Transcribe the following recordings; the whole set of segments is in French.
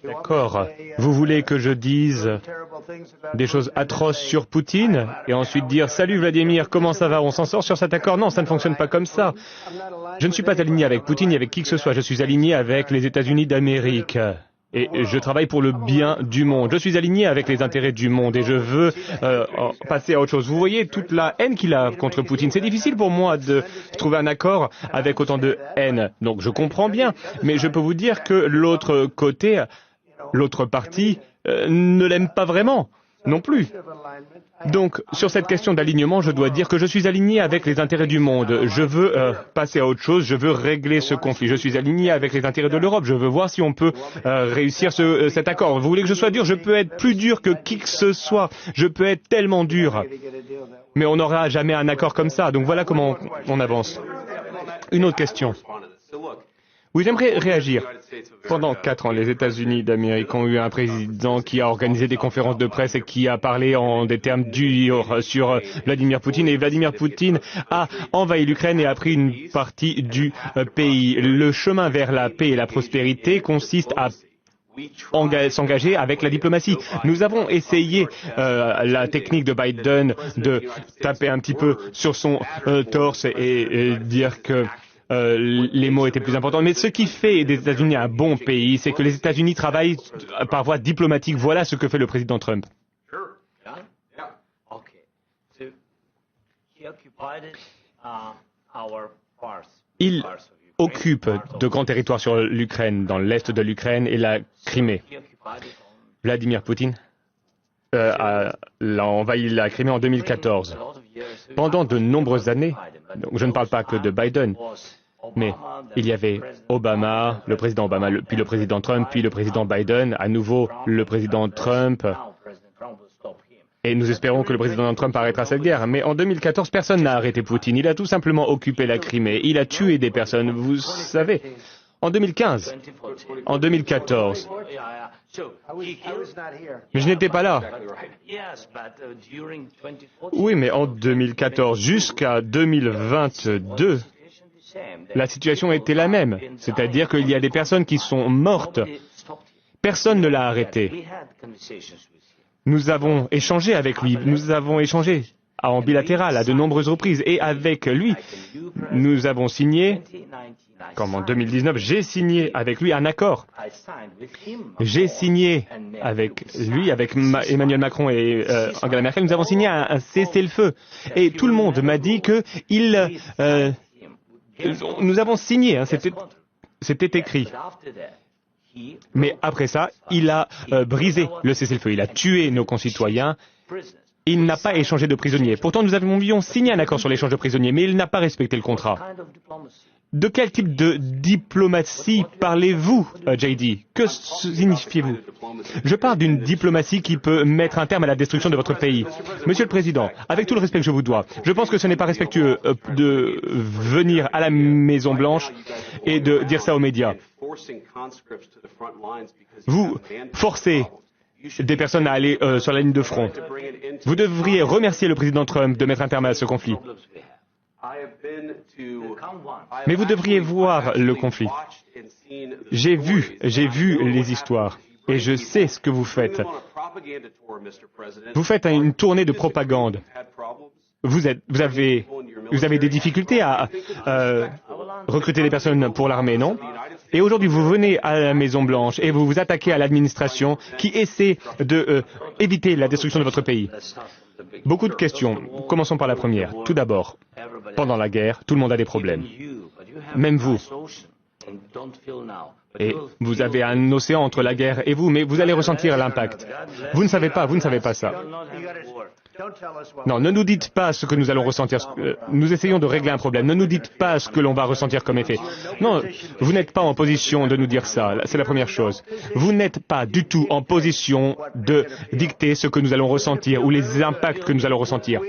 D'accord. Vous voulez que je dise des choses atroces sur Poutine et ensuite dire « Salut Vladimir, comment ça va? On s'en sort sur cet accord ?» Non, ça ne fonctionne pas comme ça. Je ne suis pas aligné avec Poutine ni avec qui que ce soit. Je suis aligné avec les États-Unis d'Amérique. Et je travaille pour le bien du monde. Je suis aligné avec les intérêts du monde et je veux passer à autre chose. Vous voyez toute la haine qu'il a contre Poutine. C'est difficile pour moi de trouver un accord avec autant de haine. Donc je comprends bien. Mais je peux vous dire que l'autre côté, l'autre partie, ne l'aime pas vraiment non plus. Donc, sur cette question d'alignement, je dois dire que je suis aligné avec les intérêts du monde. Je veux passer à autre chose, je veux régler ce conflit. Je suis aligné avec les intérêts de l'Europe. Je veux voir si on peut réussir cet accord. Vous voulez que je sois dur? Je peux être plus dur que qui que ce soit. Je peux être tellement dur. Mais on n'aura jamais un accord comme ça. Donc voilà comment on avance. Une autre question. Oui, j'aimerais réagir. Pendant 4 ans, les États-Unis d'Amérique ont eu un président qui a organisé des conférences de presse et qui a parlé en des termes durs sur Vladimir Poutine. Et Vladimir Poutine a envahi l'Ukraine et a pris une partie du pays. Le chemin vers la paix et la prospérité consiste à s'engager avec la diplomatie. Nous avons essayé la technique de Biden de taper un petit peu sur son torse et dire que les mots étaient plus importants. Mais ce qui fait des États-Unis un bon pays, c'est que les États-Unis travaillent par voie diplomatique. Voilà ce que fait le président Trump. Il occupe de grands territoires sur l'Ukraine, dans l'est de l'Ukraine et la Crimée. Vladimir Poutine a envahi la Crimée en 2014. Pendant de nombreuses années, donc je ne parle pas que de Biden, mais il y avait Obama, le président Obama, puis le président Trump, puis le président Biden, à nouveau le président Trump. Et nous espérons que le président Trump arrêtera cette guerre. Mais en 2014, personne n'a arrêté Poutine. Il a tout simplement occupé la Crimée. Il a tué des personnes, vous savez. En 2015, en 2014. Mais je n'étais pas là. Oui, mais en 2014 jusqu'à 2022, la situation était la même. C'est-à-dire qu'il y a des personnes qui sont mortes. Personne ne l'a arrêté. Nous avons échangé avec lui. Nous avons échangé en bilatéral à de nombreuses reprises. Et avec lui, nous avons signé, comme en 2019, j'ai signé avec lui un accord. J'ai signé avec lui, avec Emmanuel Macron et Angela Merkel, nous avons signé un cessez-le-feu. Et tout le monde m'a dit que nous avons signé, hein, c'était écrit. Mais après ça, il a brisé le cessez-le-feu. Il a tué nos concitoyens. Il n'a pas échangé de prisonniers. Pourtant, nous avions signé un accord sur l'échange de prisonniers, mais il n'a pas respecté le contrat. De quel type de diplomatie parlez-vous, JD? Que signifiez-vous? Je parle d'une diplomatie qui peut mettre un terme à la destruction de votre pays. Monsieur le Président, avec tout le respect que je vous dois, je pense que ce n'est pas respectueux de venir à la Maison-Blanche et de dire ça aux médias. Vous forcez des personnes à aller sur la ligne de front. Vous devriez remercier le président Trump de mettre un terme à ce conflit. Mais vous devriez voir le conflit. J'ai vu les histoires et je sais ce que vous faites. Vous faites une tournée de propagande. Vous avez des difficultés à recruter des personnes pour l'armée, non? Et aujourd'hui, vous venez à la Maison-Blanche et vous vous attaquez à l'administration qui essaie de éviter la destruction de votre pays. Beaucoup de questions. Commençons par la première. Tout d'abord, pendant la guerre, tout le monde a des problèmes. Même vous. Et vous avez un océan entre la guerre et vous, mais vous allez ressentir l'impact. Vous ne savez pas ça. Non, ne nous dites pas ce que nous allons ressentir. Nous essayons de régler un problème. Ne nous dites pas ce que l'on va ressentir comme effet. Non, vous n'êtes pas en position de nous dire ça. C'est la première chose. Vous n'êtes pas du tout en position de dicter ce que nous allons ressentir ou les impacts que nous allons ressentir.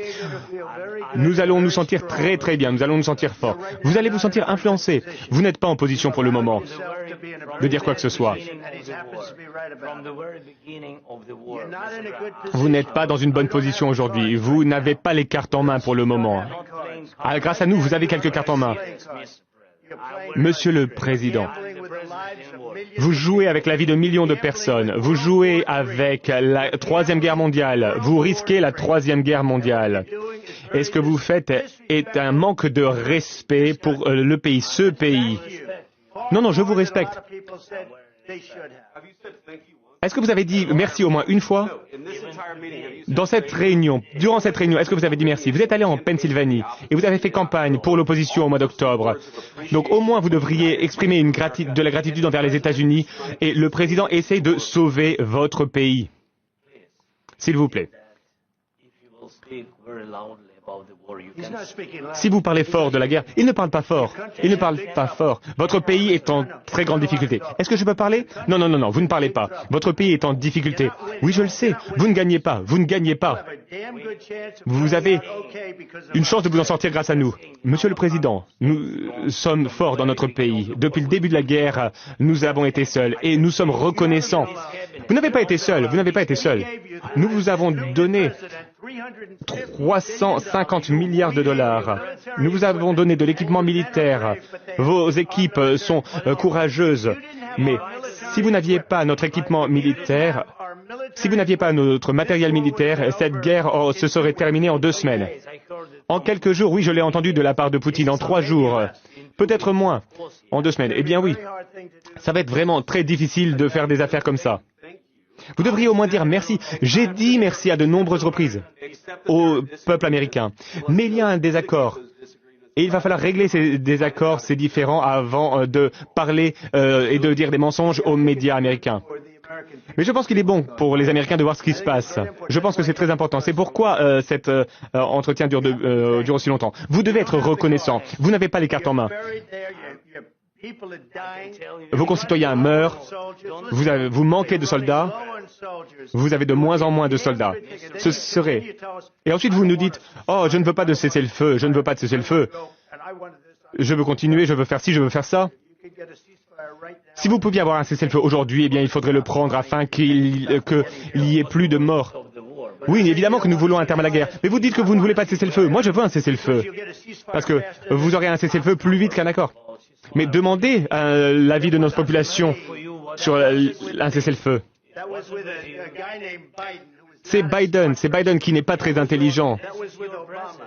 Nous allons nous sentir très très bien. Nous allons nous sentir forts. Vous allez vous sentir influencé. Vous n'êtes pas en position pour le moment de dire quoi que ce soit. Vous n'êtes pas dans une bonne position aujourd'hui. Vous n'avez pas les cartes en main pour le moment. Grâce à nous, vous avez quelques cartes en main. Monsieur le Président, Vous jouez avec la vie de millions de personnes. Vous jouez avec la Troisième Guerre mondiale. Vous risquez la Troisième Guerre mondiale. Et ce que vous faites est un manque de respect pour le pays, ce pays. Non, non, je vous respecte. Est-ce que vous avez dit merci au moins une fois? Dans cette réunion, durant cette réunion, est-ce que vous avez dit merci? Vous êtes allé en Pennsylvanie et vous avez fait campagne pour l'opposition au mois d'octobre. Donc au moins vous devriez exprimer de la gratitude envers les États-Unis et le président essaye de sauver votre pays. S'il vous plaît. Si vous parlez fort de la guerre, il ne parle pas fort. Il ne parle pas fort. Votre pays est en très grande difficulté. Est-ce que je peux parler? Non, non, non, non, vous ne parlez pas. Votre pays est en difficulté. Oui, je le sais. Vous ne gagnez pas. Vous ne gagnez pas. Vous avez une chance de vous en sortir grâce à nous. Monsieur le Président, nous sommes forts dans notre pays. Depuis le début de la guerre, nous avons été seuls et nous sommes reconnaissants. Vous n'avez pas été seul. Vous n'avez pas été seul. Nous vous avons donné 350 milliards de dollars. Nous vous avons donné de l'équipement militaire. Vos équipes sont courageuses. Mais si vous n'aviez pas notre équipement militaire, si vous n'aviez pas notre matériel militaire, cette guerre se serait terminée en 2 semaines. En quelques jours, oui, je l'ai entendu de la part de Poutine, en 3 jours. Peut-être moins, en 2 semaines. Eh bien oui, ça va être vraiment très difficile de faire des affaires comme ça. Vous devriez au moins dire merci. J'ai dit merci à de nombreuses reprises au peuple américain. Mais il y a un désaccord. Et il va falloir régler ces désaccords, ces différends, avant de parler et de dire des mensonges aux médias américains. Mais je pense qu'il est bon pour les Américains de voir ce qui se passe. Je pense que c'est très important. C'est pourquoi cet entretien dure aussi longtemps. Vous devez être reconnaissant. Vous n'avez pas les cartes en main. Vos concitoyens meurent, vous manquez de soldats, vous avez de moins en moins de soldats. Ce serait... Et ensuite vous nous dites, oh, je ne veux pas de cessez-le-feu, je ne veux pas de cessez-le-feu. Je veux continuer, je veux faire ci, je veux faire ça. Si vous pouviez avoir un cessez-le-feu aujourd'hui, eh bien il faudrait le prendre afin qu'il y ait plus de morts. Oui, évidemment que nous voulons un terme à la guerre. Mais vous dites que vous ne voulez pas de cessez-le-feu. Moi, je veux un cessez-le-feu. Parce que vous aurez un cessez-le-feu plus vite qu'un accord. Mais demandez l'avis de notre population sur un cessez-le-feu. C'est Biden qui n'est pas très intelligent.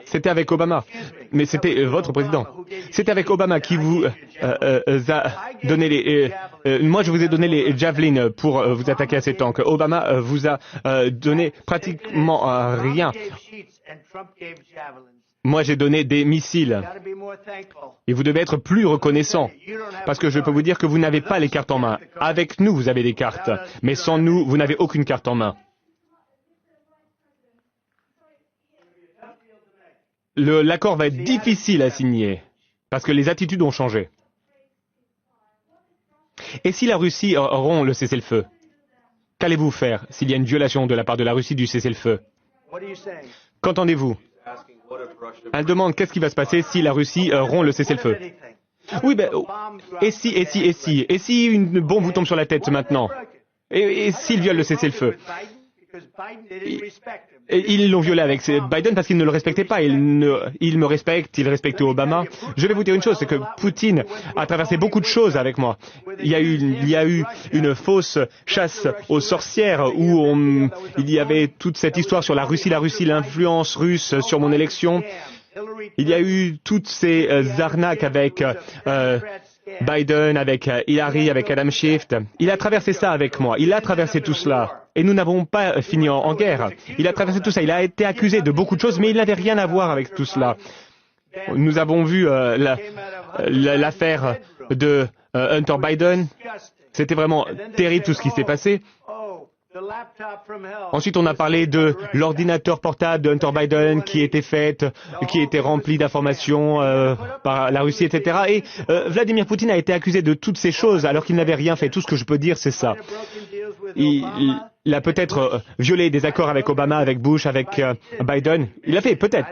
C'était avec Obama. Mais c'était votre président. C'était avec Obama qui vous a donné les... moi, je vous ai donné les Javelin pour vous attaquer à ces tanks. Obama vous a donné pratiquement rien. Moi, j'ai donné des missiles. Et vous devez être plus reconnaissant. Parce que je peux vous dire que vous n'avez pas les cartes en main. Avec nous, vous avez des cartes. Mais sans nous, vous n'avez aucune carte en main. L'accord va être difficile à signer. Parce que les attitudes ont changé. Et si la Russie rompt le cessez-le-feu? Qu'allez-vous faire s'il y a une violation de la part de la Russie du cessez-le-feu? Qu'entendez-vous? Elle demande qu'est-ce qui va se passer si la Russie rompt le cessez-le-feu. Oui, ben, et si une bombe vous tombe sur la tête maintenant? Et s'il viole le cessez-le-feu? Ils l'ont violé avec Biden parce qu'il ne le respectait pas. Il me respecte, il respecte Obama. Je vais vous dire une chose, c'est que Poutine a traversé beaucoup de choses avec moi. Il y a eu une fausse chasse aux sorcières où il y avait toute cette histoire sur la Russie, l'influence russe sur mon élection. Il y a eu toutes ces arnaques avec Biden, avec Hillary, avec Adam Schiff. Il a traversé ça avec moi. Il a traversé tout cela. Et nous n'avons pas fini en guerre. Il a traversé tout ça. Il a été accusé de beaucoup de choses, mais il n'avait rien à voir avec tout cela. Nous avons vu l'affaire de Hunter Biden. C'était vraiment terrible tout ce qui s'est passé. Ensuite, on a parlé de l'ordinateur portable de Hunter Biden qui était rempli d'informations par la Russie, etc. Et Vladimir Poutine a été accusé de toutes ces choses alors qu'il n'avait rien fait. Tout ce que je peux dire, c'est ça. Il a peut-être violé des accords avec Obama, avec Bush, avec Biden. Il l'a fait, peut-être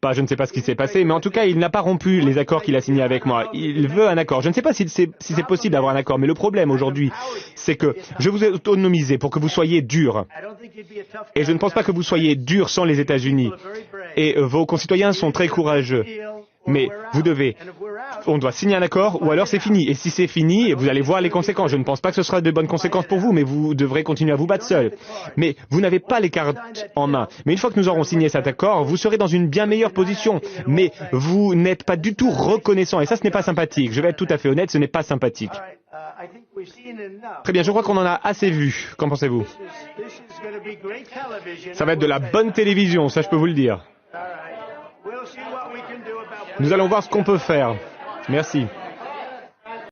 pas, je ne sais pas ce qui s'est passé, mais en tout cas, il n'a pas rompu les accords qu'il a signés avec moi. Il veut un accord. Je ne sais pas si c'est possible d'avoir un accord, mais le problème aujourd'hui, c'est que je vous ai autonomisé pour que vous soyez dur. Et je ne pense pas que vous soyez dur sans les États-Unis. Et vos concitoyens sont très courageux. Mais vous devez on doit signer un accord ou alors c'est fini. Et si c'est fini, vous allez voir les conséquences. Je ne pense pas que ce sera de bonnes conséquences pour vous, mais vous devrez continuer à vous battre seul. Mais vous n'avez pas les cartes en main. Mais une fois que nous aurons signé cet accord, vous serez dans une bien meilleure position. Mais vous n'êtes pas du tout reconnaissant. Et ça, ce n'est pas sympathique. Je vais être tout à fait honnête, ce n'est pas sympathique. Très bien, je crois qu'on en a assez vu. Qu'en pensez-vous? Ça va être de la bonne télévision, ça je peux vous le dire. Nous allons voir ce qu'on peut faire. Merci.